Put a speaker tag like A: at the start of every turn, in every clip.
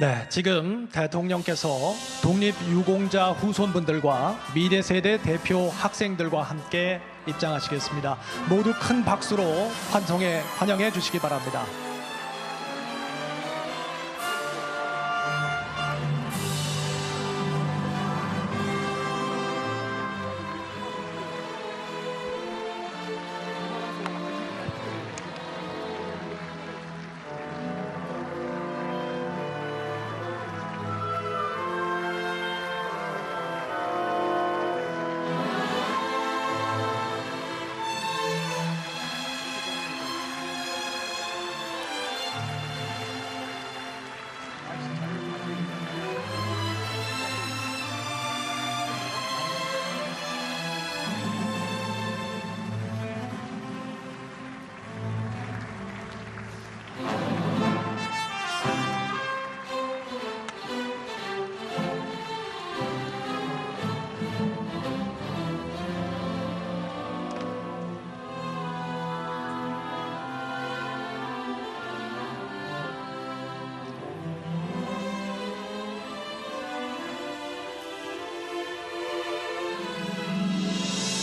A: 네, 지금 대통령께서 독립유공자 후손분들과 미래 세대 대표 학생들과 함께 입장하시겠습니다. 모두 큰 박수로 환영해 주시기 바랍니다.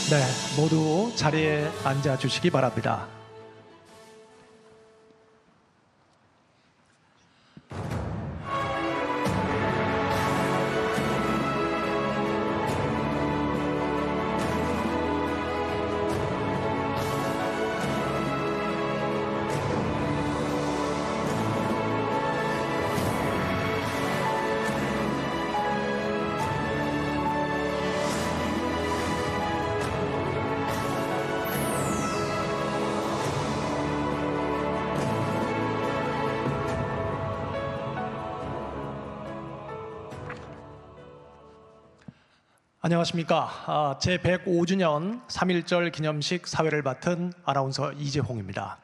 A: 네, 모두 자리에 앉아 주시기 바랍니다. 안녕하십니까. 제105주년 3.1절 기념식 사회를 맡은 아나운서 이재홍입니다.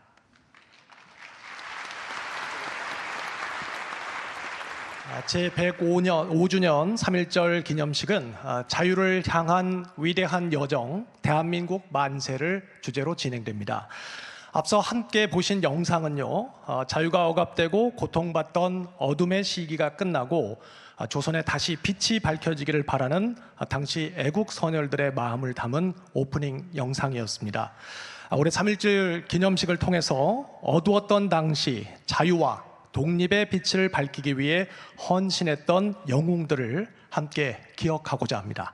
A: 제105주년 3.1절 기념식은 자유를 향한 위대한 여정, 대한민국 만세를 주제로 진행됩니다. 앞서 함께 보신 영상은요, 자유가 억압되고 고통받던 어둠의 시기가 끝나고 조선에 다시 빛이 밝혀지기를 바라는 당시 애국 선열들의 마음을 담은 오프닝 영상이었습니다. 올해 3.1절 기념식을 통해서 어두웠던 당시 자유와 독립의 빛을 밝히기 위해 헌신했던 영웅들을 함께 기억하고자 합니다.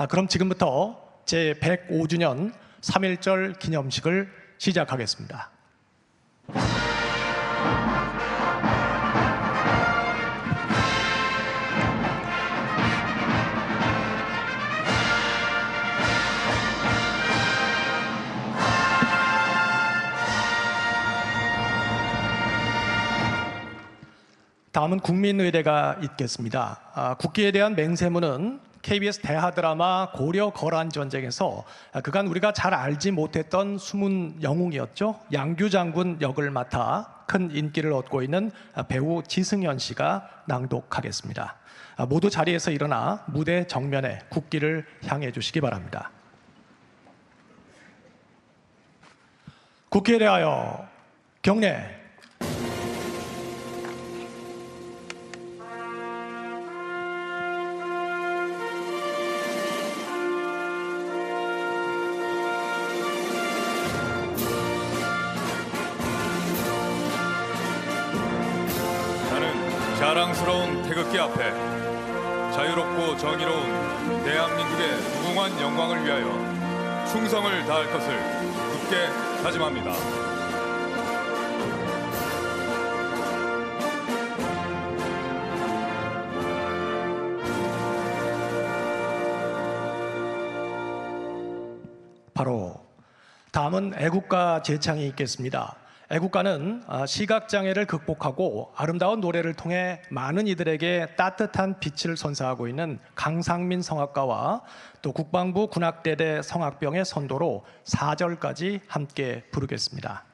A: 그럼 지금부터 제105주년 3.1절 기념식을 시작하겠습니다. 다음은 국민의례가 있겠습니다. 국기에 대한 맹세문은 KBS 대하 드라마 고려 거란 전쟁에서 그간 우리가 잘 알지 못했던 숨은 영웅이었죠. 양규 장군 역을 맡아 큰 인기를 얻고 있는 배우 지승현 씨가 낭독하겠습니다. 모두 자리에서 일어나 무대 정면에 국기를 향해 주시기 바랍니다. 국기에 대하여 경례.
B: 자랑스러운 태극기 앞에 자유롭고 정의로운 대한민국의 무궁한 영광을 위하여 충성을 다할 것을 굳게 다짐합니다.
A: 바로 다음은 애국가 제창이 있겠습니다. 애국가는 시각장애를 극복하고 아름다운 노래를 통해 많은 이들에게 따뜻한 빛을 선사하고 있는 강상민 성악가와 또 국방부 군악대대 성악병의 선도로 4절까지 함께 부르겠습니다.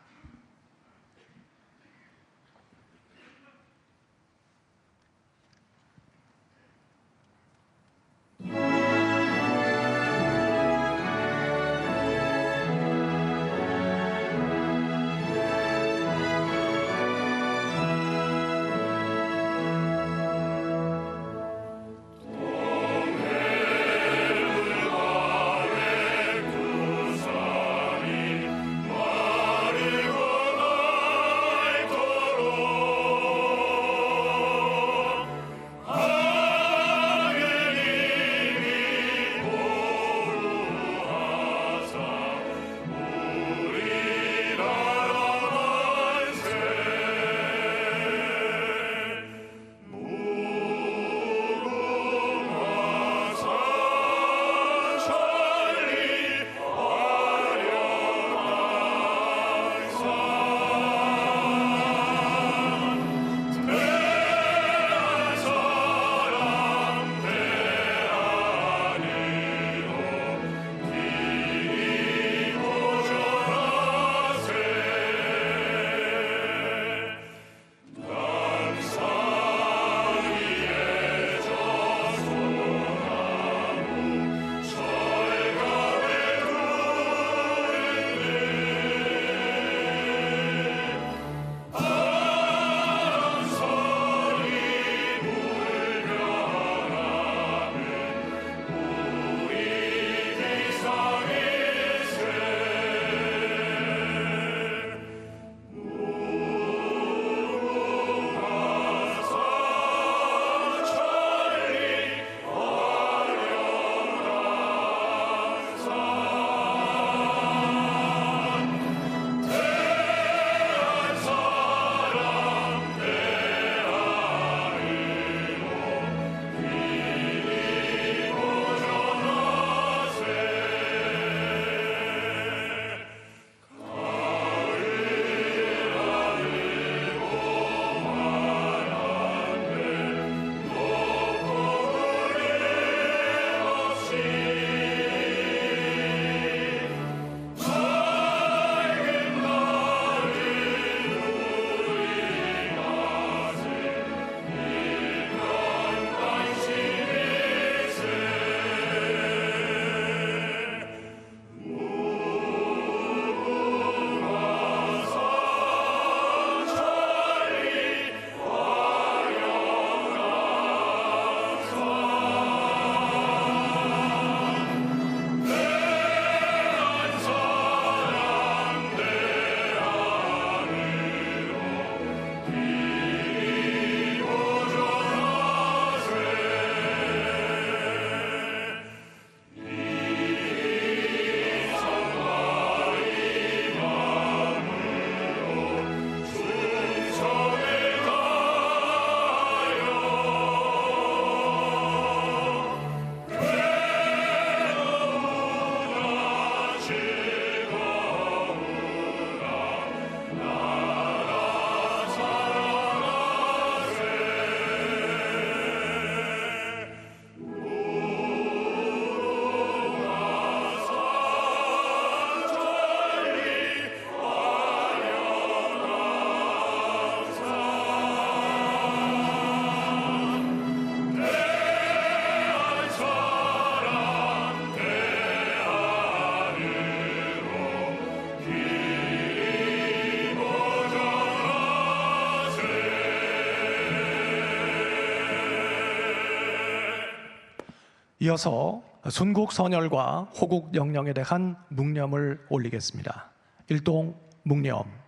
A: 이어서 순국 선열과 호국 영령에 대한 묵념을 올리겠습니다. 일동 묵념.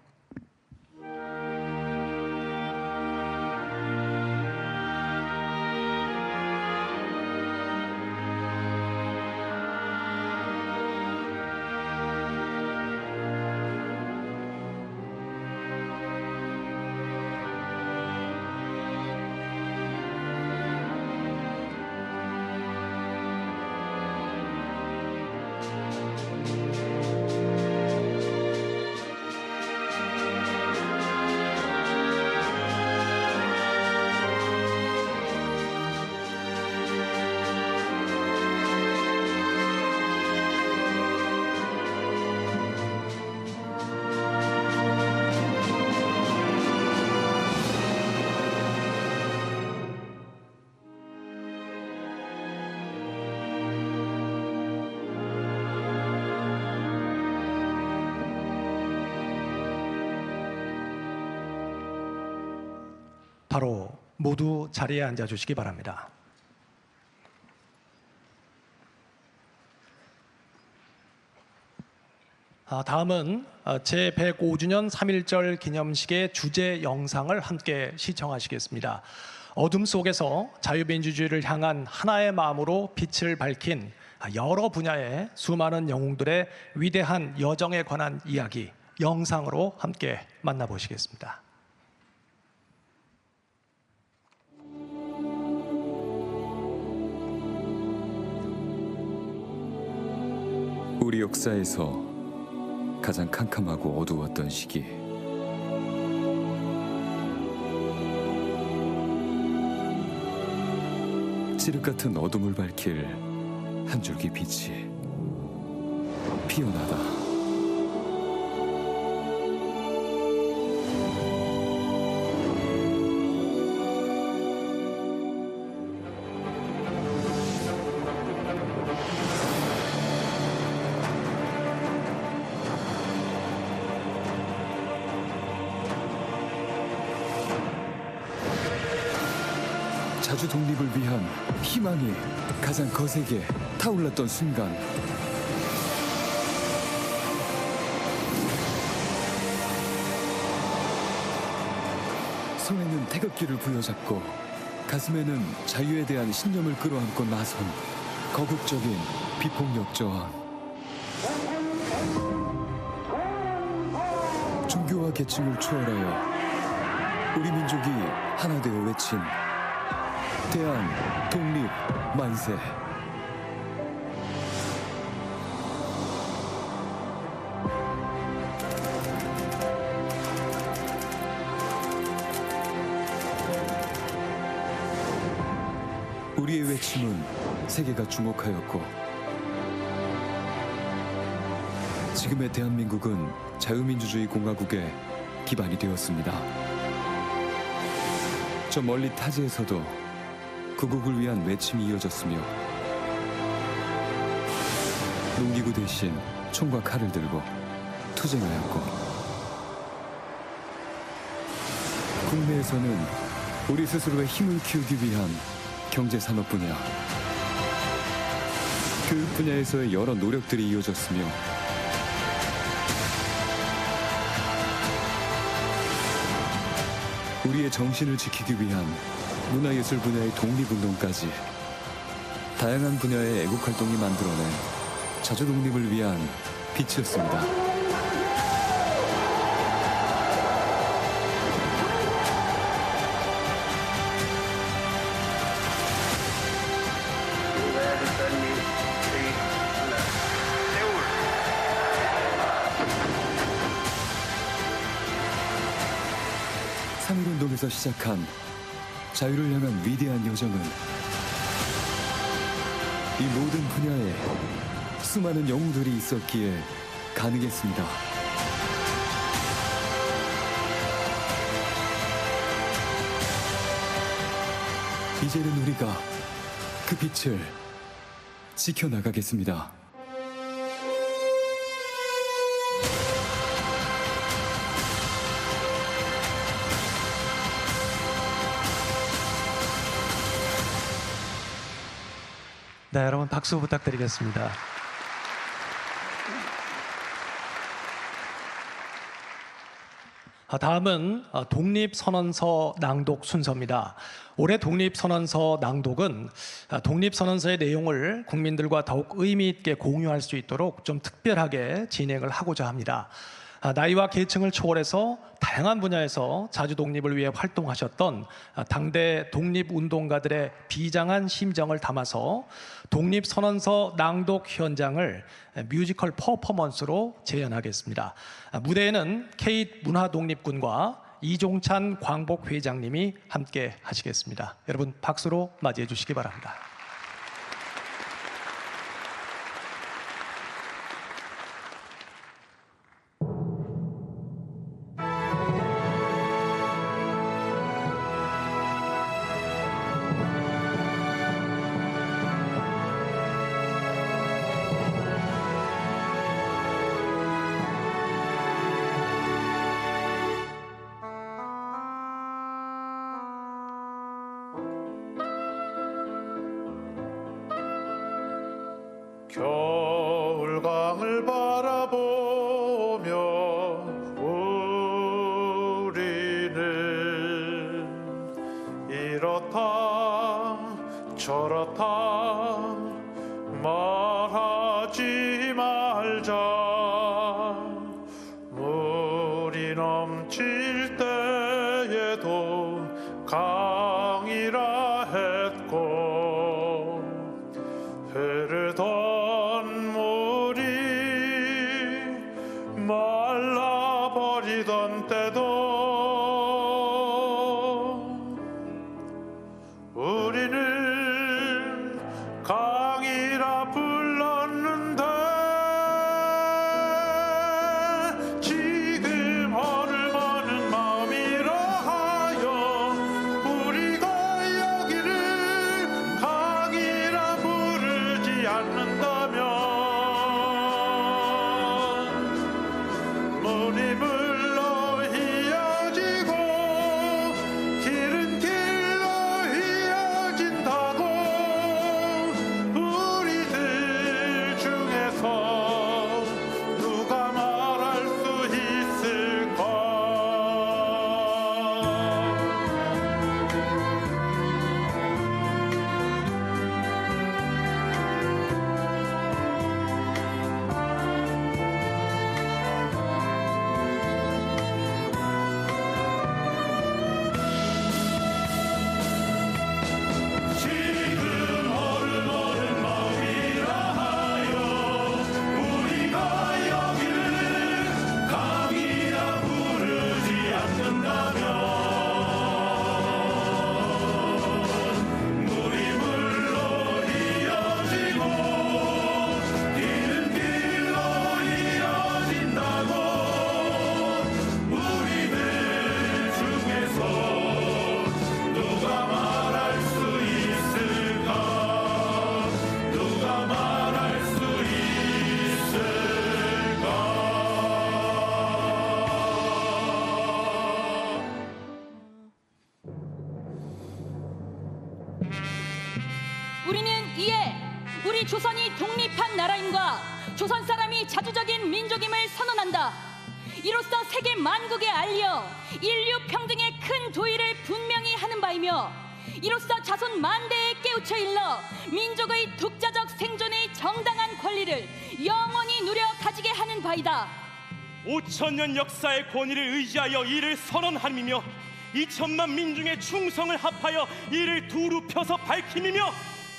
A: 바로 모두 자리에 앉아 주시기 바랍니다. 다음은 제105주년 3.1절 기념식의 주제 영상을 함께 시청하시겠습니다. 어둠 속에서 자유민주주의를 향한 하나의 마음으로 빛을 밝힌 여러 분야의 수많은 영웅들의 위대한 여정에 관한 이야기 영상으로 함께 만나보시겠습니다.
C: 우리 역사에서 가장 캄캄하고 어두웠던 시기, 칠흑 같은 어둠을 밝힐 한 줄기 빛이 피어나다. 자주 독립을 위한 희망이 가장 거세게 타올랐던 순간, 손에는 태극기를 부여잡고 가슴에는 자유에 대한 신념을 끌어안고 나선 거국적인 비폭력 저항. 종교와 계층을 초월하여 우리 민족이 하나 되어 외친 대한 독립 만세. 우리의 외침은 세계가 주목하였고, 지금의 대한민국은 자유민주주의 공화국의 기반이 되었습니다. 저 멀리 타지에서도 구국을 위한 외침이 이어졌으며, 농기구 대신 총과 칼을 들고 투쟁하였고, 국내에서는 우리 스스로의 힘을 키우기 위한 경제산업 분야, 교육 분야에서의 여러 노력들이 이어졌으며, 우리의 정신을 지키기 위한 문화예술 분야의 독립운동까지 다양한 분야의 애국활동이 만들어낸 자주독립을 위한 빛이었습니다. 삼일운동에서 시작한 자유를 향한 위대한 여정은 이 모든 분야에 수많은 영웅들이 있었기에 가능했습니다. 이제는 우리가 그 빛을 지켜나가겠습니다.
A: 네, 여러분 박수 부탁드리겠습니다. 다음은 독립선언서 낭독 순서입니다. 올해 독립선언서 낭독은 독립선언서의 내용을 국민들과 더욱 의미 있게 공유할 수 있도록 좀 특별하게 진행을 하고자 합니다. 나이와 계층을 초월해서 다양한 분야에서 자주 독립을 위해 활동하셨던 당대 독립운동가들의 비장한 심정을 담아서 독립선언서 낭독 현장을 뮤지컬 퍼포먼스로 재현하겠습니다. 무대에는 K문화독립군과 이종찬 광복회장님이 함께 하시겠습니다. 여러분 박수로 맞이해 주시기 바랍니다.
D: 겨울강을 바라보며 우리는 이렇다 저렇다 말하지 말자. 물이 넘칠 때에도 강이라 했고 흐르던 말라버리던 때도 우리는 강이라 불렀는데 지금 허름하는 마음이라 하여 우리가 여기를 강이라 부르지 않는다면 물이 물로 휘어지고 길은 길로 휘어진다고 우리들 중에서 누가 말할 수 있을까.
E: 우리는 이에 우리 조선이 독립한 나라임과 조선 사람이 자주적인 민족임을 선언한다. 이로써 세계 만국에 알려 인류 평등의 큰 도의를 분명히 하는 바이며 이로써 자손 만대에 깨우쳐 일러 민족의 독자적 생존의 정당한 권리를 영원히 누려 가지게 하는 바이다.
F: 5천년 역사의 권위를 의지하여 이를 선언함이며 2천만 민중의 충성을 합하여 이를 두루 펴서 밝힘이며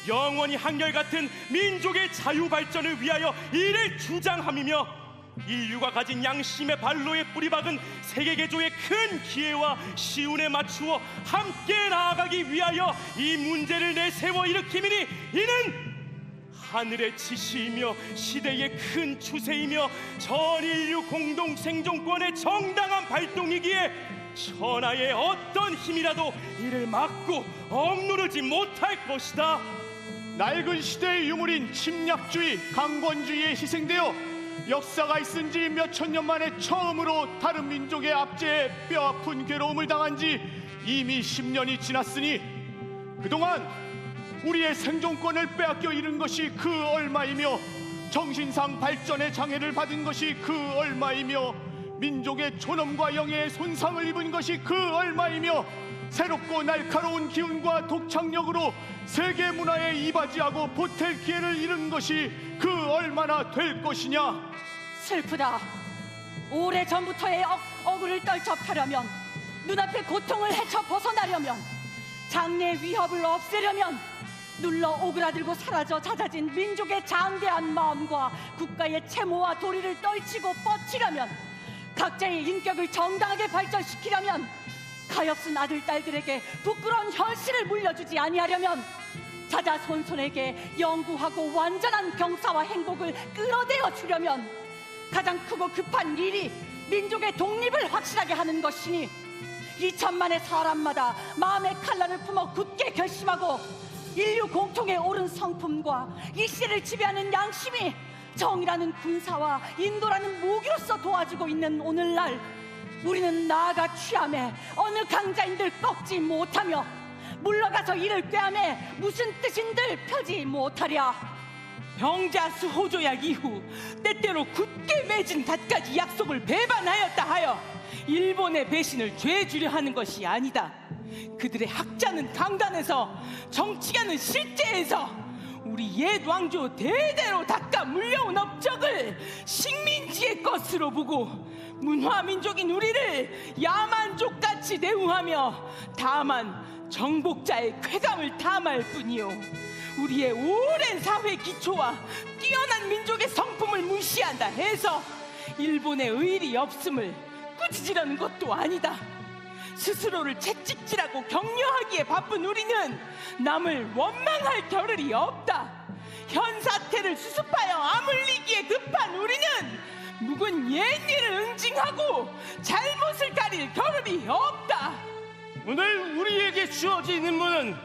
F: 영원히 한결같은 민족의 자유 발전을 위하여 이를 주장함이며 인류가 가진 양심의 발로에 뿌리박은 세계 개조의 큰 기회와 시운에 맞추어 함께 나아가기 위하여 이 문제를 내세워 일으킴이니 이는 하늘의 지시이며 시대의 큰 추세이며 전 인류 공동 생존권의 정당한 발동이기에 천하의 어떤 힘이라도 이를 막고 억누르지 못할 것이다.
G: 낡은 시대의 유물인 침략주의, 강권주의에 희생되어 역사가 있은 지 몇 천 년 만에 처음으로 다른 민족의 압제에 뼈아픈 괴로움을 당한 지 이미 10년이 지났으니 그동안 우리의 생존권을 빼앗겨 잃은 것이 그 얼마이며 정신상 발전의 장애를 받은 것이 그 얼마이며 민족의 존엄과 영예에 손상을 입은 것이 그 얼마이며 새롭고 날카로운 기운과 독창력으로 세계 문화에 이바지하고 보탤 기회를 잃은 것이 그 얼마나 될 것이냐.
E: 슬프다. 오래전부터의 억울을 떨쳐펴려면, 눈앞의 고통을 헤쳐 벗어나려면, 장래의 위협을 없애려면, 눌러 오그라들고 사라져 잦아진 민족의 장대한 마음과 국가의 채모와 도리를 떨치고 뻗치려면, 각자의 인격을 정당하게 발전시키려면, 가엾은 아들 딸들에게 부끄러운 현실을 물려주지 아니하려면, 자자손손에게 영구하고 완전한 경사와 행복을 끌어내어 주려면 가장 크고 급한 일이 민족의 독립을 확실하게 하는 것이니, 2천만의 사람마다 마음의 칼날을 품어 굳게 결심하고 인류 공통의 옳은 성품과 이 시대를 지배하는 양심이 정의라는 군사와 인도라는 무기로서 도와주고 있는 오늘날, 우리는 나아가 취함에 어느 강자인들 꺾지 못하며 물러가서 이를 꾀함에 무슨 뜻인들 펴지 못하랴.
H: 병자수 호조약 이후 때때로 굳게 맺은 갖가지 약속을 배반하였다 하여 일본의 배신을 죄주려 하는 것이 아니다. 그들의 학자는 강단에서, 정치가는 실제에서 우리 옛 왕조 대대로 닦아 물려온 업적을 식민지의 것으로 보고 문화민족인 우리를 야만족같이 대우하며 다만 정복자의 쾌감을 탐할 뿐이요, 우리의 오랜 사회 기초와 뛰어난 민족의 성품을 무시한다 해서 일본의 의리 없음을 꾸짖으려는 것도 아니다. 스스로를 채찍질하고 격려하기에 바쁜 우리는 남을 원망할 겨를이 없다. 현 사태를 수습하여 아물리기에 급한 우리는 묵은 옛일을 응징하고 잘못을 가릴 겨를이 없다.
F: 오늘 우리에게 주어진 임무는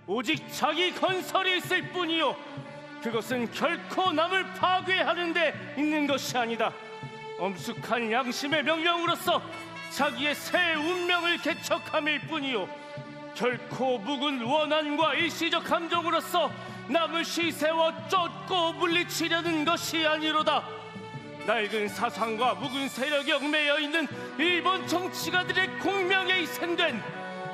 F: 오직 자기 건설이 있을 뿐이요, 그것은 결코 남을 파괴하는 데 있는 것이 아니다. 엄숙한 양심의 명령으로서 자기의 새 운명을 개척함일 뿐이요, 결코 묵은 원한과 일시적 감정으로서 남을 시세워 쫓고 물리치려는 것이 아니로다. 낡은 사상과 묵은 세력에 얽매여 있는 일본 정치가들의 공명에 희생된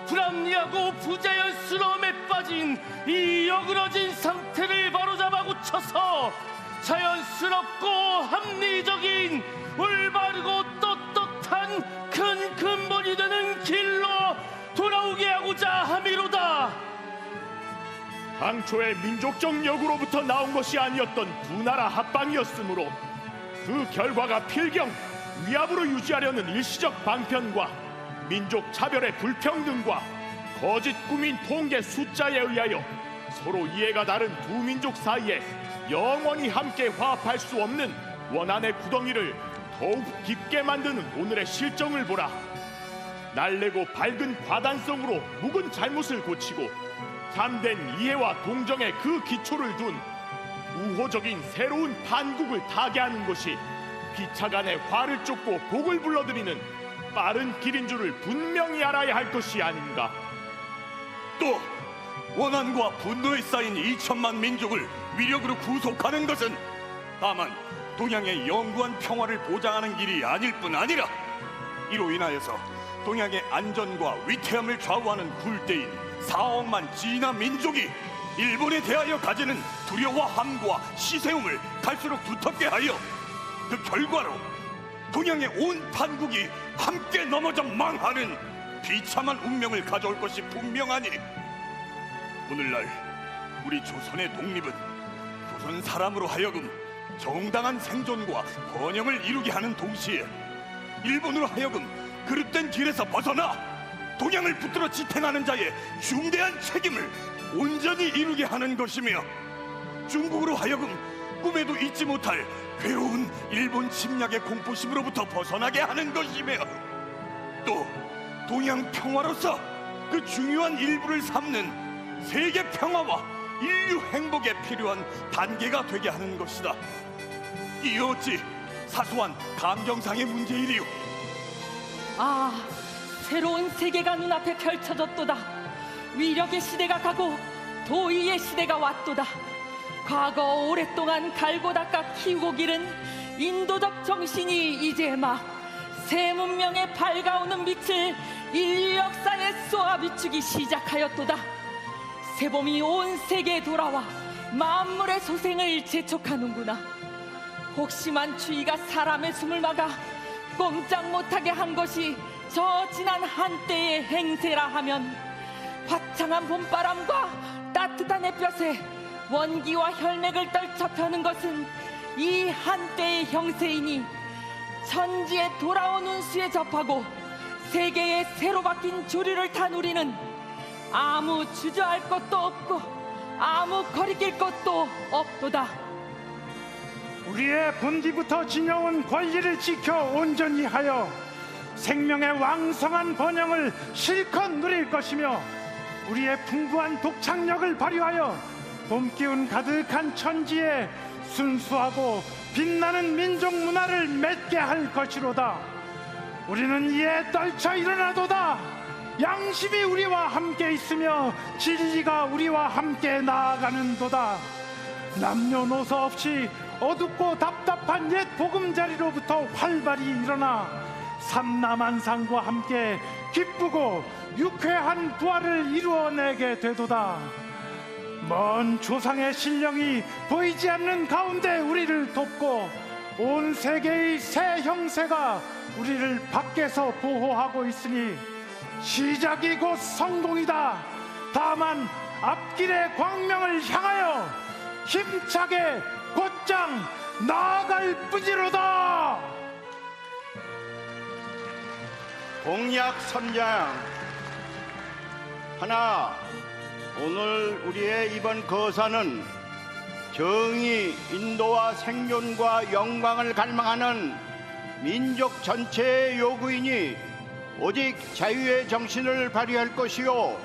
F: 불합리하고 부자연스러움에 빠진 이 어그러진 상태를 바로잡아 고쳐서 자연스럽고 합리적인 올바르고 떳떳한 큰 근본이 되는 길로 돌아오게 하고자 함이로다.
D: 당초에 민족적 역으로부터 나온 것이 아니었던 두 나라 합방이었으므로 그 결과가 필경 위압으로 유지하려는 일시적 방편과 민족 차별의 불평등과 거짓 꾸민 통계 숫자에 의하여 서로 이해가 다른 두 민족 사이에 영원히 함께 화합할 수 없는 원한의 구덩이를 더욱 깊게 만드는 오늘의 실정을 보라. 날래고 밝은 과단성으로 묵은 잘못을 고치고 참된 이해와 동정의 그 기초를 둔 우호적인 새로운 판국을 타개하는 것이 피차간의 화를 쫓고 복을 불러들이는 빠른 길인 줄을 분명히 알아야 할 것이 아닌가.
I: 또 원한과 분노에 쌓인 2천만 민족을 위력으로 구속하는 것은 다만 동양의 영구한 평화를 보장하는 길이 아닐 뿐 아니라 이로 인하여서 동양의 안전과 위태함을 좌우하는 굴대인 4억만 진화 민족이 일본에 대하여 가지는 두려워 함과 시세움을 갈수록 두텁게 하여 그 결과로 동양의 온 판국이 함께 넘어져 망하는 비참한 운명을 가져올 것이 분명하니 오늘날 우리 조선의 독립은 조선 사람으로 하여금 정당한 생존과 번영을 이루게 하는 동시에 일본으로 하여금 그릇된 길에서 벗어나 동양을 붙들어 지탱하는 자의 중대한 책임을 온전히 이루게 하는 것이며 중국으로 하여금 꿈에도 잊지 못할 괴로운 일본 침략의 공포심으로부터 벗어나게 하는 것이며 또 동양 평화로서 그 중요한 일부를 삼는 세계 평화와 인류 행복에 필요한 단계가 되게 하는 것이다. 이 어찌 사소한 감정상의 문제이리요.
E: 새로운 세계가 눈앞에 펼쳐졌도다. 위력의 시대가 가고
H: 도의의 시대가 왔도다. 과거 오랫동안 갈고 닦아 키우고 기른 인도적 정신이 이제 막 새 문명의 밝아오는 빛을 인류 역사에 쏘아 비추기 시작하였도다. 새봄이 온 세계에 돌아와 만물의 소생을 재촉하는구나. 혹심한 추위가 사람의 숨을 막아 꼼짝 못하게 한 것이 저 지난 한때의 행세라 하면, 화창한 봄바람과 따뜻한 햇볕에 원기와 혈맥을 떨쳐 펴는 것은 이 한때의 형세이니, 천지에 돌아온 운수에 접하고 세계의 새로 바뀐 조류를 탄 우리는 아무 주저할 것도 없고 아무 거리낄 것도 없도다.
J: 우리의 본디부터 지녀온 권리를 지켜 온전히 하여 생명의 왕성한 번영을 실컷 누릴 것이며, 우리의 풍부한 독창력을 발휘하여 봄 기운 가득한 천지에 순수하고 빛나는 민족 문화를 맺게 할 것이로다. 우리는 이에 떨쳐 일어나도다. 양심이 우리와 함께 있으며 진리가 우리와 함께 나아가는도다. 남녀노소 없이 어둡고 답답한 옛 보금자리로부터 활발히 일어나 삼라만상과 함께 기쁘고 유쾌한 부활을 이루어내게 되도다. 먼 조상의 신령이 보이지 않는 가운데 우리를 돕고 온 세계의 새 형세가 우리를 밖에서 보호하고 있으니 시작이 곧 성공이다. 다만 앞길의 광명을 향하여 힘차게 곧장 나아갈 뿐이로다.
D: 공약 선장 하나, 오늘 우리의 이번 거사는 정의, 인도와 생존과 영광을 갈망하는 민족 전체의 요구이니 오직 자유의 정신을 발휘할 것이요,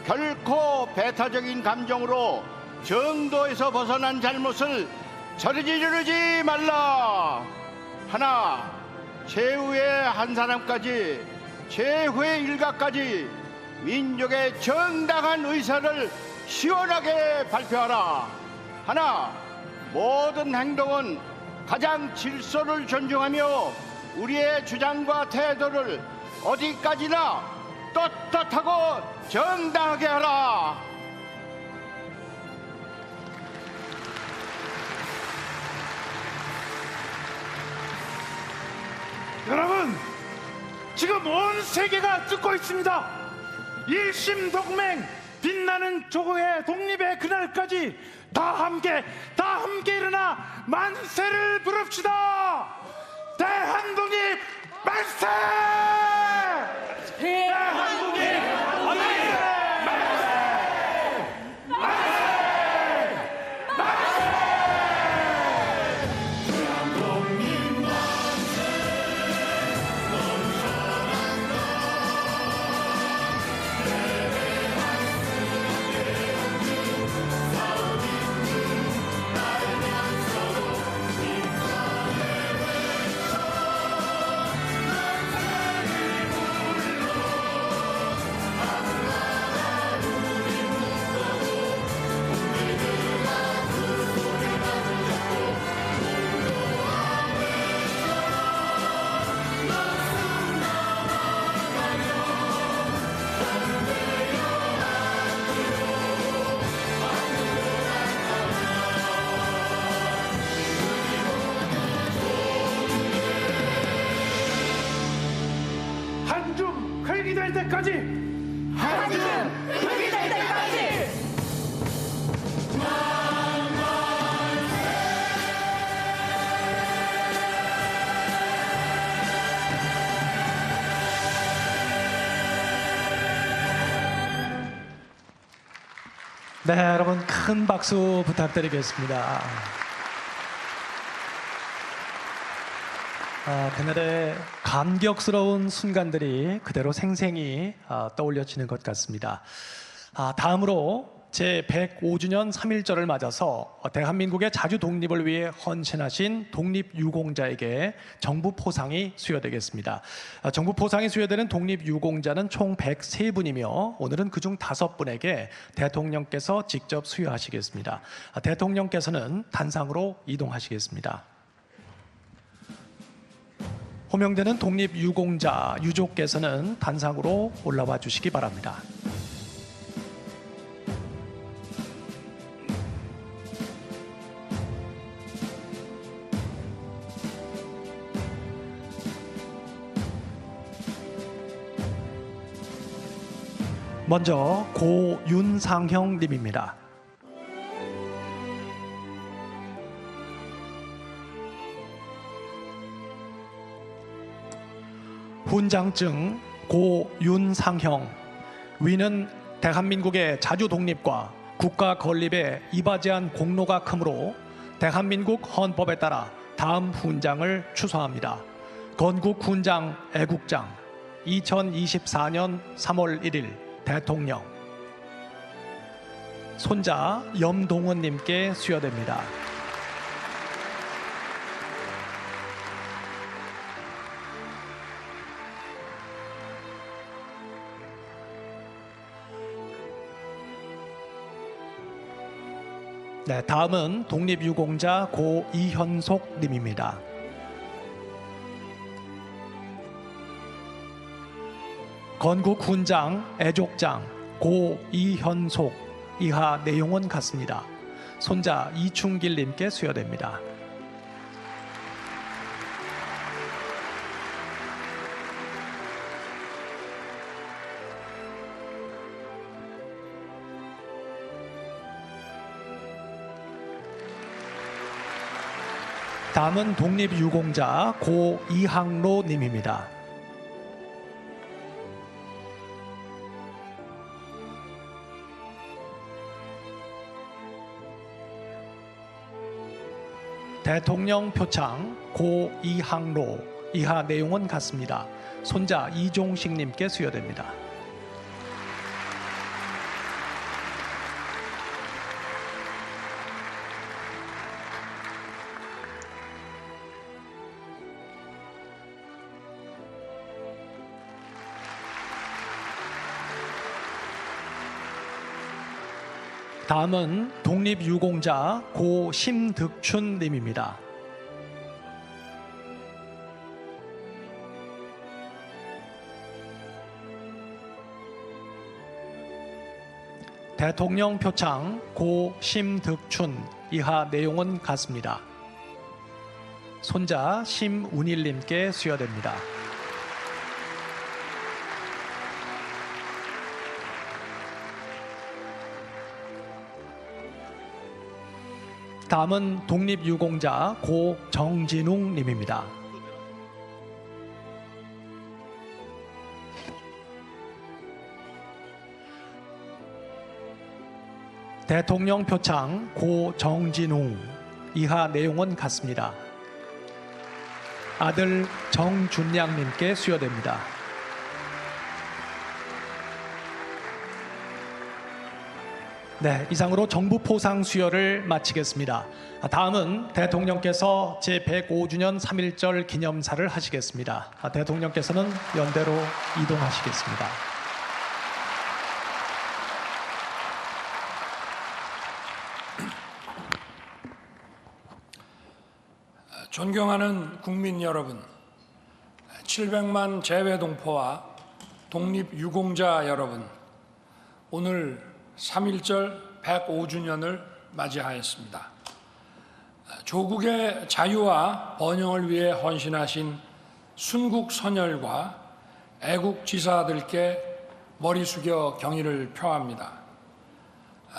D: 결코 배타적인 감정으로 정도에서 벗어난 잘못을 저지르지 말라. 하나, 최후의 한 사람까지, 최후의 일가까지 민족의 정당한 의사를 시원하게 발표하라. 하나, 모든 행동은 가장 질서를 존중하며 우리의 주장과 태도를 어디까지나 떳떳하고 정당하게 하라.
J: 여러분, 지금 온 세계가 듣고 있습니다. 일심동맹, 빛나는 조국의 독립의 그날까지 다 함께 일어나 만세를 부릅시다. 대한독립 만세! 대한독립 만세! 한줌 흙이 될 때까지, 한줌 흙이 될 때까지.
A: 네, 여러분 큰 박수 부탁드리겠습니다. 그날의 감격스러운 순간들이 그대로 생생히 떠올려지는 것 같습니다. 다음으로 제105주년 3.1절을 맞아서 대한민국의 자주 독립을 위해 헌신하신 독립유공자에게 정부 포상이 수여되겠습니다. 정부 포상이 수여되는 독립유공자는 총 103분이며 오늘은 그중 5분에게 대통령께서 직접 수여하시겠습니다. 대통령께서는 단상으로 이동하시겠습니다. 호명되는 독립유공자 유족께서는 단상으로 올라와 주시기 바랍니다. 먼저 고윤상형 님입니다. 훈장증 고윤상형. 위는 대한민국의 자주 독립과 국가 건립에 이바지한 공로가 크므로 대한민국 헌법에 따라 다음 훈장을 추서합니다. 건국훈장 애국장 2024년 3월 1일 대통령. 손자 염동원님께 수여됩니다. 네, 다음은 독립유공자 고 이현속님입니다. 건국훈장 애족장 고 이현속. 이하 내용은 같습니다. 손자 이충길님께 수여됩니다. 다음은 독립유공자 고 이항로님입니다. 대통령 표창 고 이항로. 이하 내용은 같습니다. 손자 이종식님께 수여됩니다. 다음은 독립유공자 고 심득춘님입니다. 대통령 표창 고 심득춘. 이하 내용은 같습니다. 손자 심운일님께 수여됩니다. 다음은 독립유공자 고 정진웅님입니다. 대통령 표창 고 정진웅. 이하 내용은 같습니다. 아들 정준량님께 수여됩니다. 네, 이상으로 정부 포상 수여를 마치겠습니다. 다음은 대통령께서 제105주년 3.1절 기념사를 하시겠습니다. 대통령께서는 연대로 이동하시겠습니다.
K: 존경하는 국민 여러분, 700만 재외동포와 독립유공자 여러분, 오늘 3.1절 105주년을 맞이하였습니다. 조국의 자유와 번영을 위해 헌신하신 순국 선열과 애국 지사들께 머리 숙여 경의를 표합니다.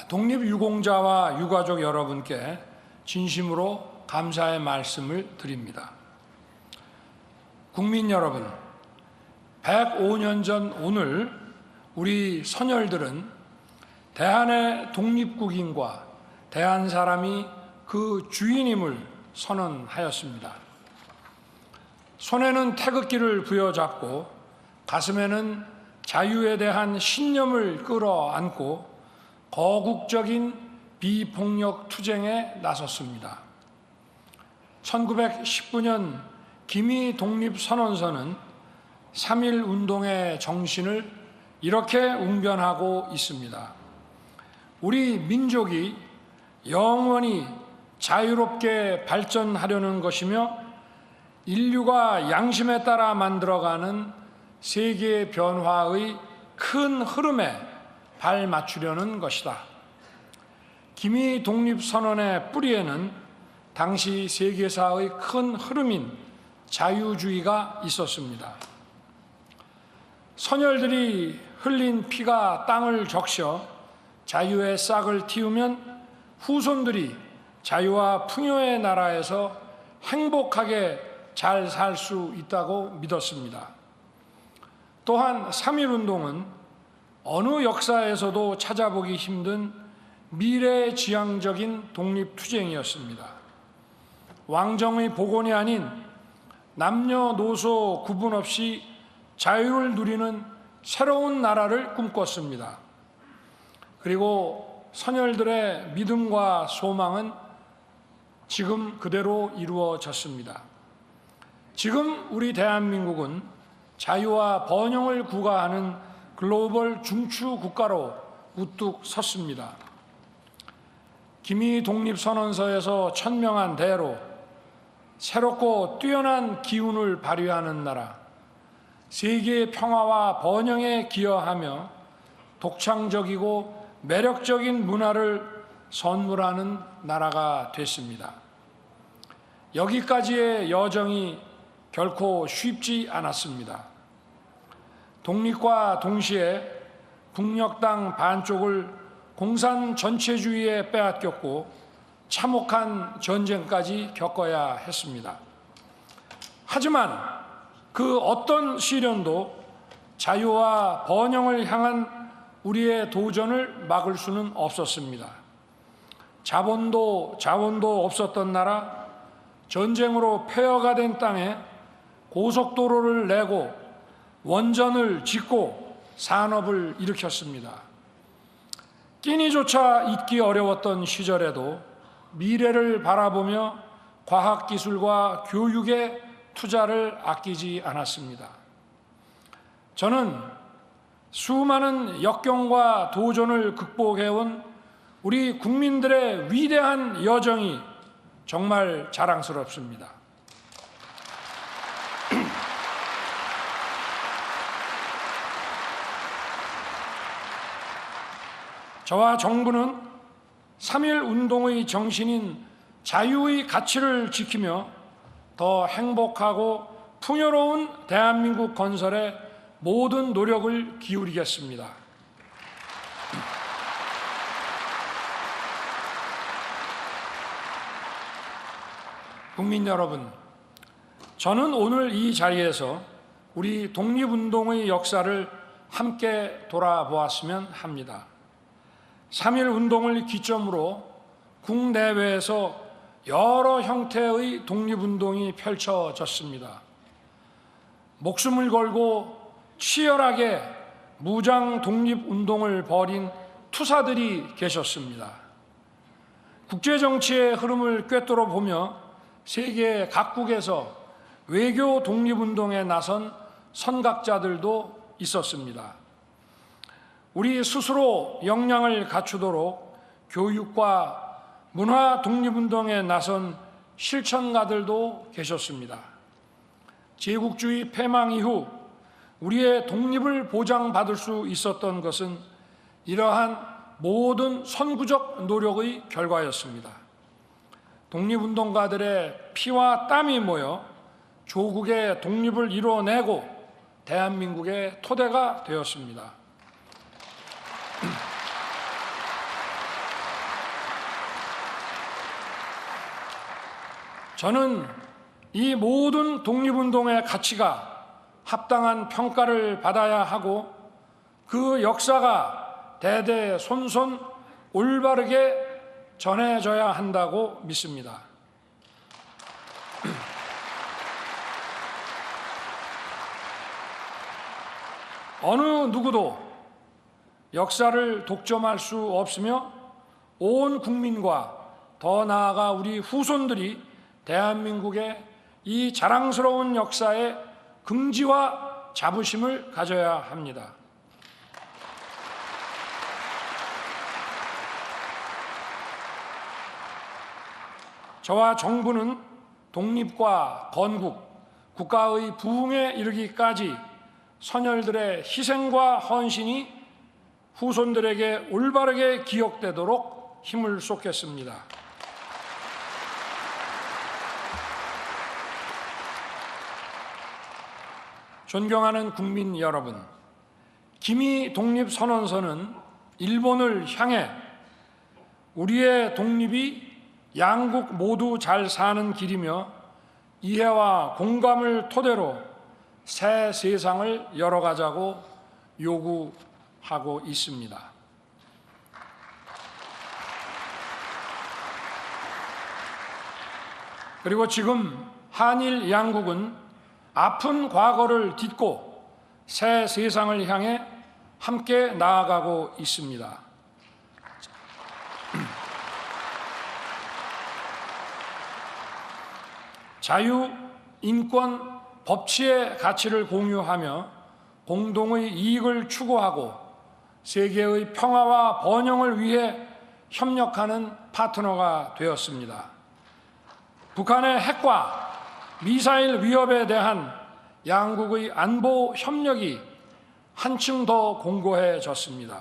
K: 독립유공자와 유가족 여러분께 진심으로 감사의 말씀을 드립니다. 국민 여러분, 105년 전 오늘 우리 선열들은 대한의 독립국인과 대한 사람이 그 주인임을 선언하였습니다. 손에는 태극기를 부여잡고 가슴에는 자유에 대한 신념을 끌어안고 거국적인 비폭력 투쟁에 나섰습니다. 1919년 기미 독립선언서는 3.1 운동의 정신을 이렇게 웅변하고 있습니다. 우리 민족이 영원히 자유롭게 발전하려는 것이며 인류가 양심에 따라 만들어가는 세계 변화의 큰 흐름에 발맞추려는 것이다. 기미 독립선언의 뿌리에는 당시 세계사의 큰 흐름인 자유주의가 있었습니다. 선열들이 흘린 피가 땅을 적셔 자유의 싹을 틔우면 후손들이 자유와 풍요의 나라에서 행복하게 잘 살 수 있다고 믿었습니다. 또한 3.1운동은 어느 역사에서도 찾아보기 힘든 미래지향적인 독립투쟁이었습니다. 왕정의 복원이 아닌 남녀노소 구분 없이 자유를 누리는 새로운 나라를 꿈꿨습니다. 그리고 선열들의 믿음과 소망은 지금 그대로 이루어졌습니다. 지금 우리 대한민국은 자유와 번영을 구가하는 글로벌 중추 국가로 우뚝 섰습니다. 기미 독립선언서에서 천명한 대로 새롭고 뛰어난 기운을 발휘하는 나라, 세계의 평화와 번영에 기여하며 독창적이고 매력적인 문화를 선물하는 나라가 됐습니다. 여기까지의 여정이 결코 쉽지 않았습니다. 독립과 동시에 북녘 땅 반쪽을 공산 전체주의에 빼앗겼고 참혹한 전쟁까지 겪어야 했습니다. 하지만 그 어떤 시련도 자유와 번영을 향한 우리의 도전을 막을 수는 없었습니다. 자본도 없었던 나라, 전쟁으로 폐허가 된 땅에 고속도로를 내고 원전을 짓고 산업을 일으켰습니다. 끼니조차 잊기 어려웠던 시절에도 미래를 바라보며 과학기술과 교육에 투자를 아끼지 않았습니다. 저는 수많은 역경과 도전을 극복해온 우리 국민들의 위대한 여정이 정말 자랑스럽습니다. 저와 정부는 3.1 운동의 정신인 자유의 가치를 지키며 더 행복하고 풍요로운 대한민국 건설에 모든 노력을 기울이겠습니다. 국민 여러분, 저는 오늘 이 자리에서 우리 독립운동의 역사를 함께 돌아보았으면 합니다. 3.1 운동을 기점으로 국내외에서 여러 형태의 독립운동이 펼쳐졌습니다. 목숨을 걸고 치열하게 무장 독립운동을 벌인 투사들이 계셨습니다. 국제정치의 흐름을 꿰뚫어 보며 세계 각국에서 외교 독립운동에 나선 선각자들도 있었습니다. 우리 스스로 역량을 갖추도록 교육과 문화 독립운동에 나선 실천가들도 계셨습니다. 제국주의 패망 이후 우리의 독립을 보장받을 수 있었던 것은 이러한 모든 선구적 노력의 결과였습니다. 독립운동가들의 피와 땀이 모여 조국의 독립을 이뤄내고 대한민국의 토대가 되었습니다. 저는 이 모든 독립운동의 가치가 합당한 평가를 받아야 하고 그 역사가 대대손손 올바르게 전해져야 한다고 믿습니다. 어느 누구도 역사를 독점할 수 없으며 온 국민과 더 나아가 우리 후손들이 대한민국의 이 자랑스러운 역사에 긍지와 자부심을 가져야 합니다. 저와 정부는 독립과 건국, 국가의 부흥에 이르기까지 선열들의 희생과 헌신이 후손들에게 올바르게 기억되도록 힘을 쏟겠습니다. 존경하는 국민 여러분, 기미 독립선언서는 일본을 향해 우리의 독립이 양국 모두 잘 사는 길이며 이해와 공감을 토대로 새 세상을 열어가자고 요구하고 있습니다. 그리고 지금 한일 양국은 아픈 과거를 딛고 새 세상을 향해 함께 나아가고 있습니다. 자유, 인권, 법치의 가치를 공유하며 공동의 이익을 추구하고 세계의 평화와 번영을 위해 협력하는 파트너가 되었습니다. 북한의 핵과 미사일 위협에 대한 양국의 안보 협력이 한층 더 공고해졌습니다.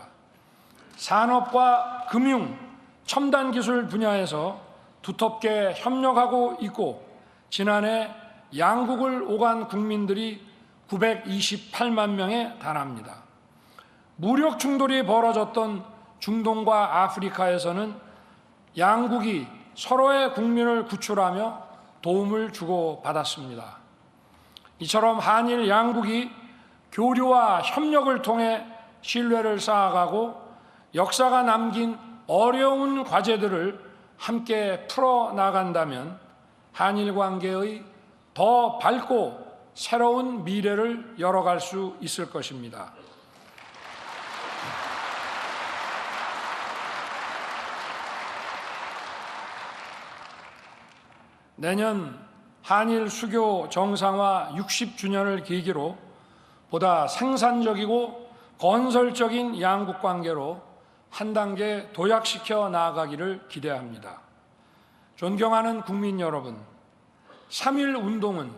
K: 산업과 금융, 첨단 기술 분야에서 두텁게 협력하고 있고 지난해 양국을 오간 국민들이 928만 명에 달합니다. 무력 충돌이 벌어졌던 중동과 아프리카에서는 양국이 서로의 국민을 구출하며 도움을 주고받았습니다. 이처럼 한일 양국이 교류와 협력을 통해 신뢰를 쌓아가고 역사가 남긴 어려운 과제들을 함께 풀어나간다면 한일 관계의 더 밝고 새로운 미래를 열어갈 수 있을 것입니다. 내년 한일 수교 정상화 60주년을 계기로 보다 생산적이고 건설적인 양국 관계로 한 단계 도약시켜 나아가기를 기대합니다. 존경하는 국민 여러분, 3.1 운동은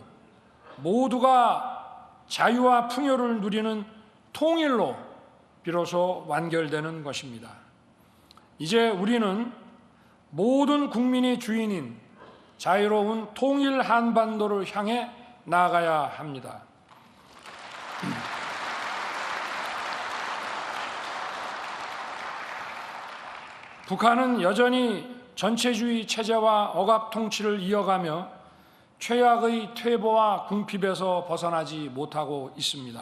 K: 모두가 자유와 풍요를 누리는 통일로 비로소 완결되는 것입니다. 이제 우리는 모든 국민이 주인인 자유로운 통일 한반도를 향해 나아가야 합니다. 북한은 여전히 전체주의 체제와 억압 통치를 이어가며 최악의 퇴보와 궁핍에서 벗어나지 못하고 있습니다.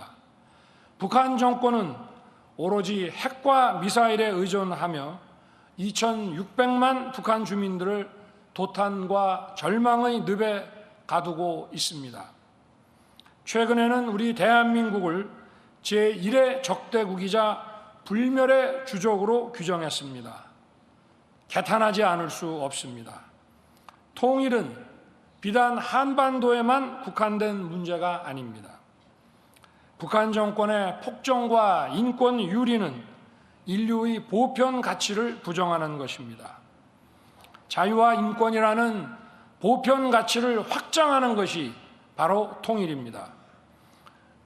K: 북한 정권은 오로지 핵과 미사일에 의존하며 2,600만 북한 주민들을 도탄과 절망의 늪에 가두고 있습니다. 최근에는 우리 대한민국을 제1의 적대국이자 불멸의 주적으로 규정했습니다. 개탄하지 않을 수 없습니다. 통일은 비단 한반도에만 국한된 문제가 아닙니다. 북한 정권의 폭정과 인권 유린은 인류의 보편 가치를 부정하는 것입니다. 자유와 인권이라는 보편 가치를 확장하는 것이 바로 통일입니다.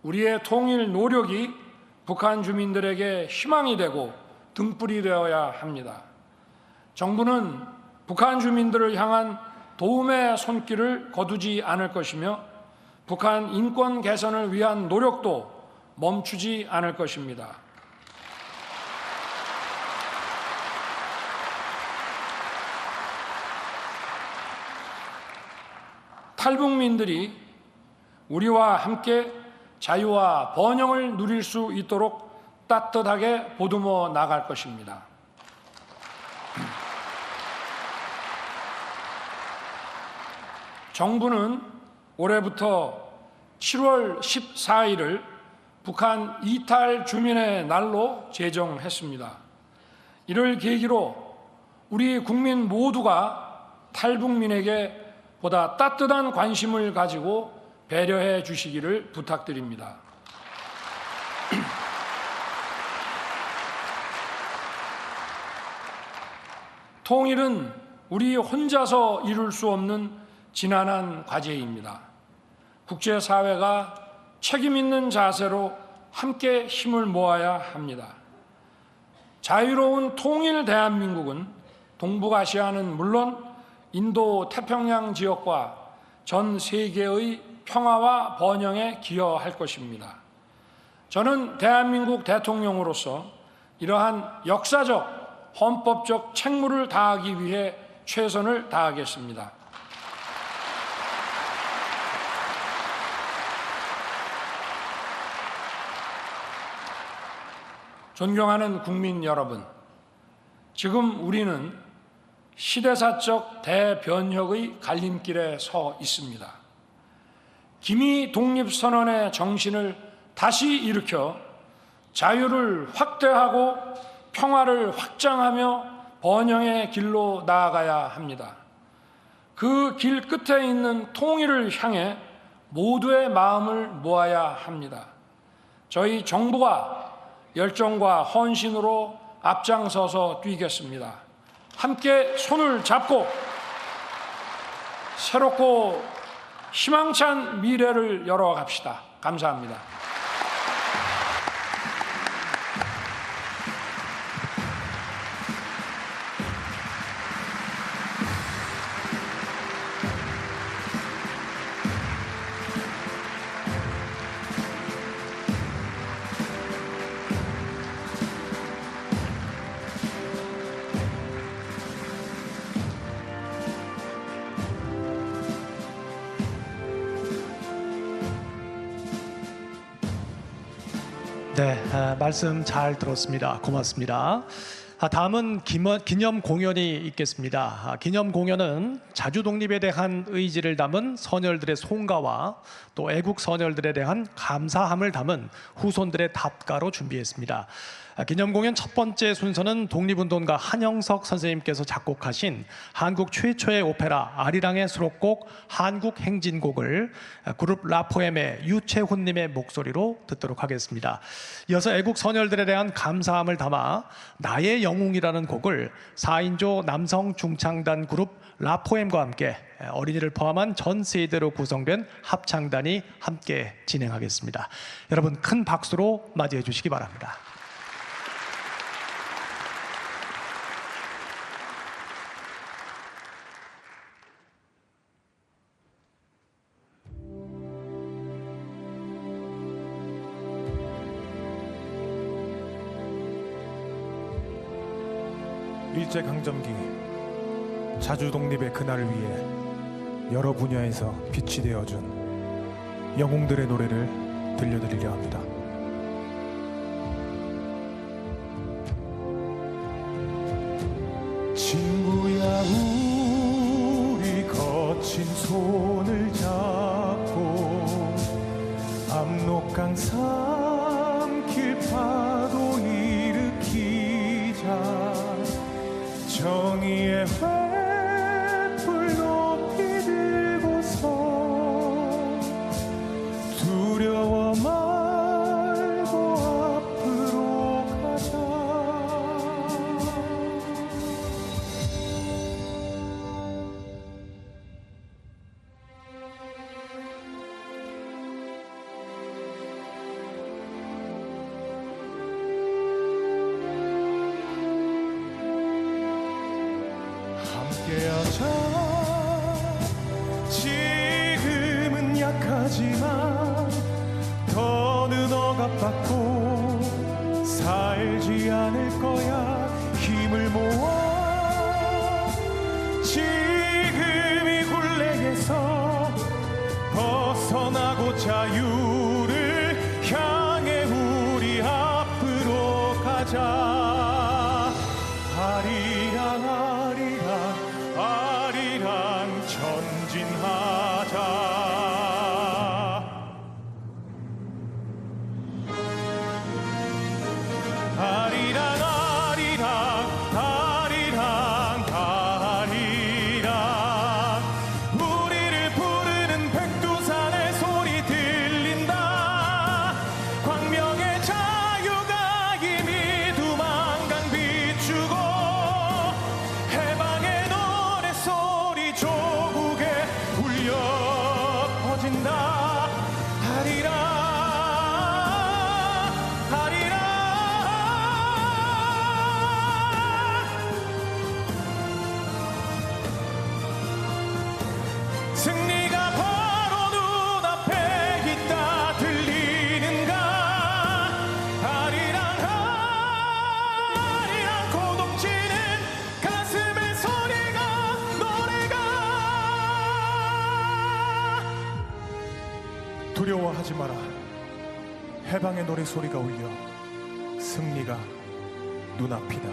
K: 우리의 통일 노력이 북한 주민들에게 희망이 되고 등불이 되어야 합니다. 정부는 북한 주민들을 향한 도움의 손길을 거두지 않을 것이며 북한 인권 개선을 위한 노력도 멈추지 않을 것입니다. 탈북민들이 우리와 함께 자유와 번영을 누릴 수 있도록 따뜻하게 보듬어 나갈 것입니다. 정부는 올해부터 7월 14일을 북한 이탈 주민의 날로 제정했습니다. 이를 계기로 우리 국민 모두가 탈북민에게 보다 따뜻한 관심을 가지고 배려해 주시기를 부탁드립니다. 통일은 우리 혼자서 이룰 수 없는 지난한 과제입니다. 국제사회가 책임 있는 자세로 함께 힘을 모아야 합니다. 자유로운 통일 대한민국은 동북아시아는 물론 인도 태평양 지역과 전 세계의 평화와 번영에 기여할 것입니다. 저는 대한민국 대통령으로서 이러한 역사적, 헌법적 책무를 다하기 위해 최선을 다하겠습니다. 존경하는 국민 여러분, 지금 우리는 시대사적 대변혁의 갈림길에 서 있습니다. 기미 독립선언의 정신을 다시 일으켜 자유를 확대하고 평화를 확장하며 번영의 길로 나아가야 합니다. 그 길 끝에 있는 통일을 향해 모두의 마음을 모아야 합니다. 저희 정부가 열정과 헌신으로 앞장서서 뛰겠습니다. 함께 손을 잡고 새롭고 희망찬 미래를 열어갑시다. 감사합니다.
A: 네, 말씀 잘 들었습니다. 고맙습니다. 다음은 기념 공연이 있겠습니다. 기념 공연은 자주 독립에 대한 의지를 담은 선열들의 송가와 또 애국 선열들에 대한 감사함을 담은 후손들의 답가로 준비했습니다. 기념 공연 첫 번째 순서는 독립운동가 한영석 선생님께서 작곡하신 한국 최초의 오페라 아리랑의 수록곡 한국행진곡을 그룹 라포엠의 유채훈님의 목소리로 듣도록 하겠습니다. 이어서 애국 선열들에 대한 감사함을 담아 나의 영웅이라는 곡을 4인조 남성 중창단 그룹 라포엠과 함께 어린이를 포함한 전 세대로 구성된 합창단이 함께 진행하겠습니다. 여러분 큰 박수로 맞이해 주시기 바랍니다.
L: 일제강점기 자주 독립의 그날을 위해 여러 분야에서 빛이 되어준 영웅들의 노래를 들려드리려 합니다. 친구야 우리 거친 손을 잡고 압록강 삼킬 파도 일으키자 정의의 횃불 높이 들고서 두려워 말고 앞으로 가자. 함께하자. 지금은 약하지만 더는 억압받고 살지 않을 거야. 힘을 모아 지금 이 굴레에서 벗어나고 자유를 향해 우리 앞으로 가자. 아리랑 아리랑 아리랑 전진하자. 두려워하지 마라. 해방의 노래소리가 울려 승리가 눈앞이다.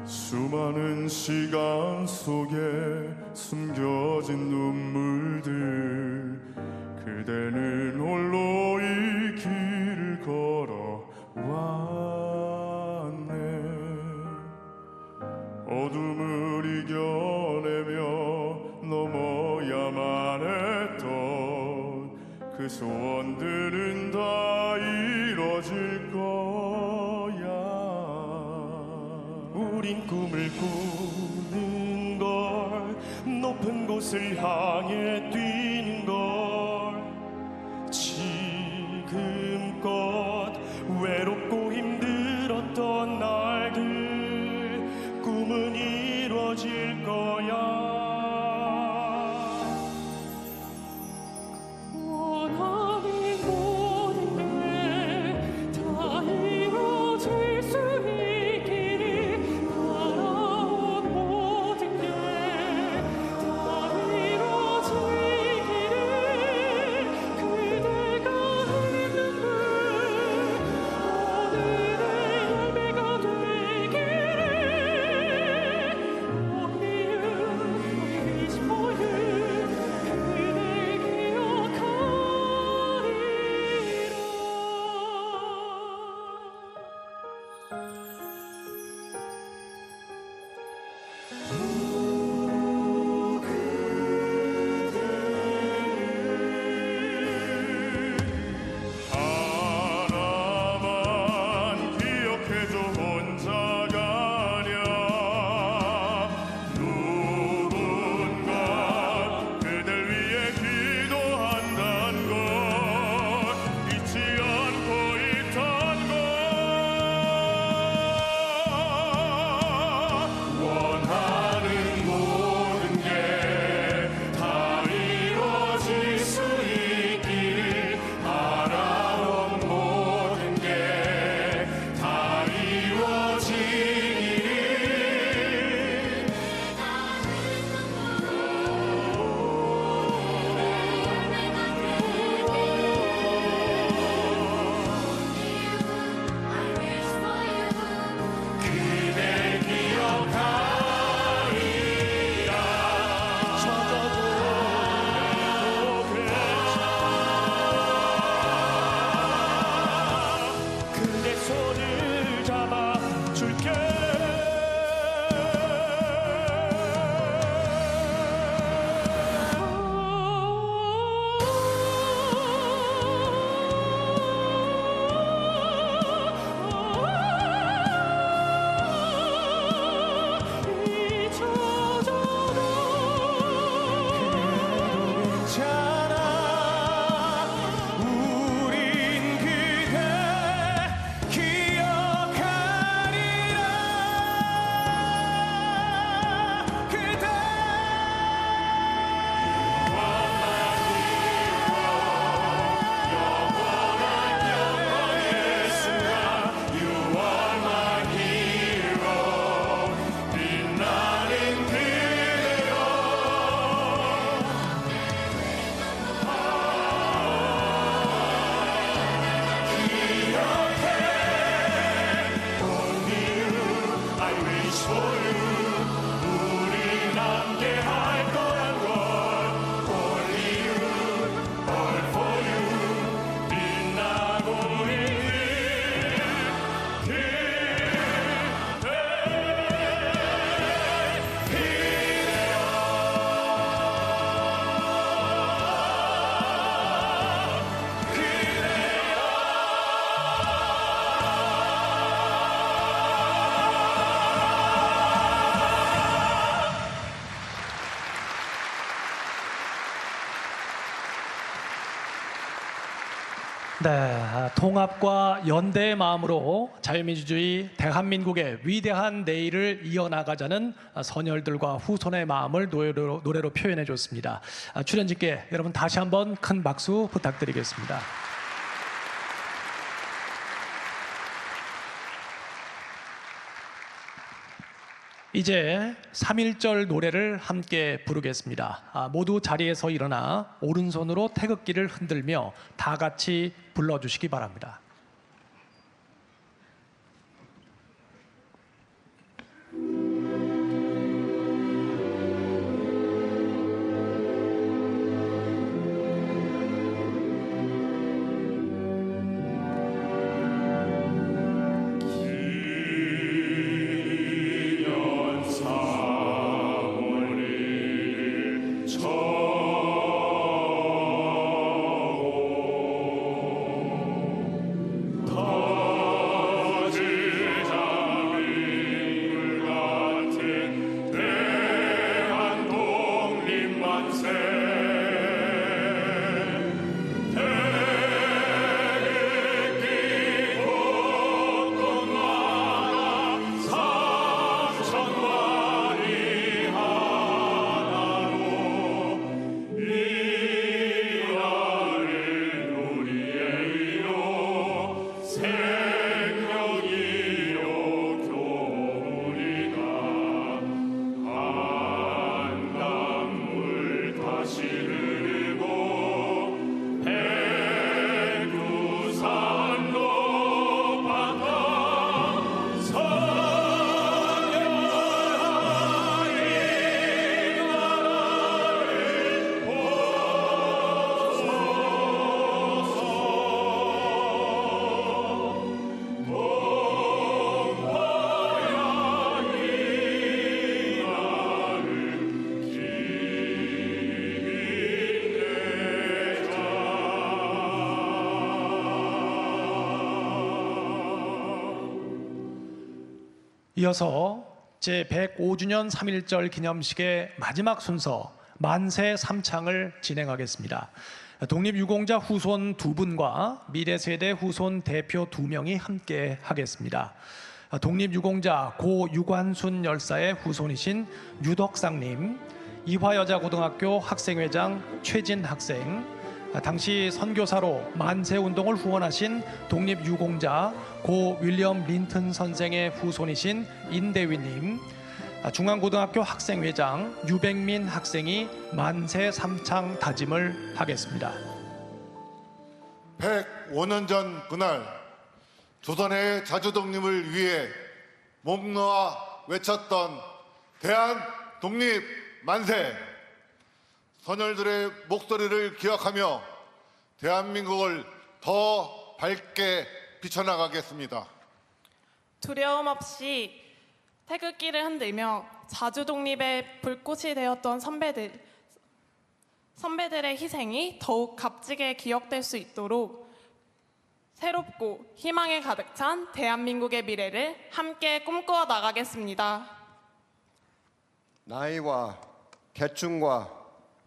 M: 수많은 시간 속에 숨겨진 눈물들, 그대는 홀로 이 길을 걸어왔네. 어둠을 이겨내며 넘어야만 했던 그 소원들은 다 이뤄질 거야.
N: 우린 꿈을 꾸는 걸, 높은 곳을 향해 뛰는 걸, 지금껏 외롭고 힘들었던 날들, 꿈은 이루어질 거야.
H: 원하는 모든 게 다 이루어질 수 있기를, 바라온 모든 게 다 이루어지기를.
A: 네, 통합과 연대의 마음으로 자유민주주의 대한민국의 위대한 내일을 이어나가자는 선열들과 후손의 마음을 노래로 표현해 줬습니다. 출연진께 여러분 다시 한번 큰 박수 부탁드리겠습니다. 이제 3.1절 노래를 함께 부르겠습니다. 모두 자리에서 일어나 오른손으로 태극기를 흔들며 다 같이 불러주시기 바랍니다. 이어서 제105주년 3.1절 기념식의 마지막 순서 만세 삼창을 진행하겠습니다. 독립유공자 후손 2분과 미래세대 후손 대표 2명이 함께 하겠습니다. 독립유공자 고 유관순 열사의 후손이신 유덕상님, 이화여자고등학교 학생회장 최진 학생, 당시 선교사로 만세운동을 후원하신 독립유공자 고 윌리엄 린튼 선생의 후손이신 인대위님, 중앙고등학교 학생회장 유백민 학생이 만세 삼창 다짐을 하겠습니다.
O: 105년 전 그날 조선의 자주독립을 위해 목 놓아 외쳤던 대한 독립 만세, 선열들의 목소리를 기억하며 대한민국을 더 밝게 비춰나가겠습니다.
P: 두려움 없이 태극기를 흔들며 자주독립의 불꽃이 되었던 선배들의 희생이 더욱 값지게 기억될 수 있도록 새롭고 희망에 가득 찬 대한민국의 미래를 함께 꿈꾸어 나가겠습니다.
Q: 나이와 계층과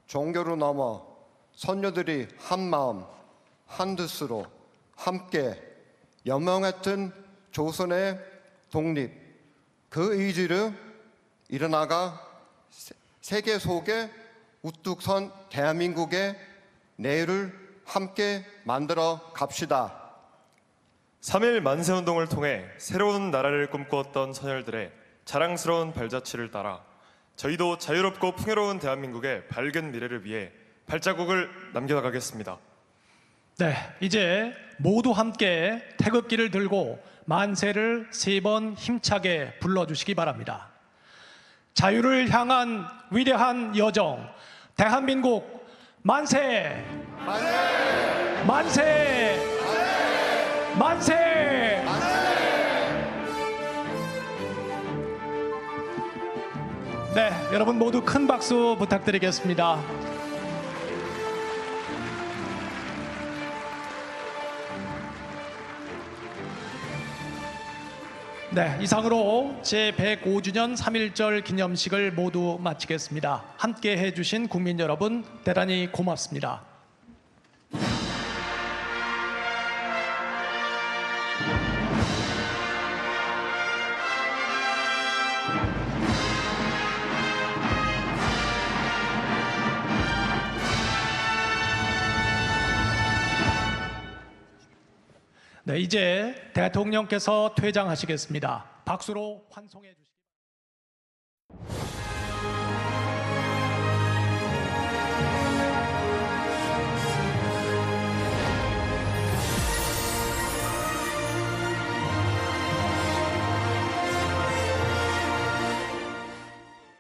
Q: 종교로 넘어 선조들이 한마음 한뜻으로 함께 연명했던 조선의 독립, 그 의지를 일어나가 세계 속에 우뚝 선 대한민국의 내일을 함께 만들어 갑시다.
R: 3.1 만세운동을 통해 새로운 나라를 꿈꾸었던 선열들의 자랑스러운 발자취를 따라 저희도 자유롭고 풍요로운 대한민국의 밝은 미래를 위해 발자국을 남겨나가겠습니다.
A: 네, 이제 모두 함께 태극기를 들고 만세를 3번 힘차게 불러주시기 바랍니다. 자유를 향한 위대한 여정, 대한민국 만세! 만세! 만세! 만세! 네, 여러분 모두 큰 박수 부탁드리겠습니다. 네, 이상으로 제105주년 3.1절 기념식을 모두 마치겠습니다. 함께 해주신 국민 여러분 대단히 고맙습니다. 네, 이제 대통령께서 퇴장하시겠습니다. 박수로 환송해 주시기 바랍니다.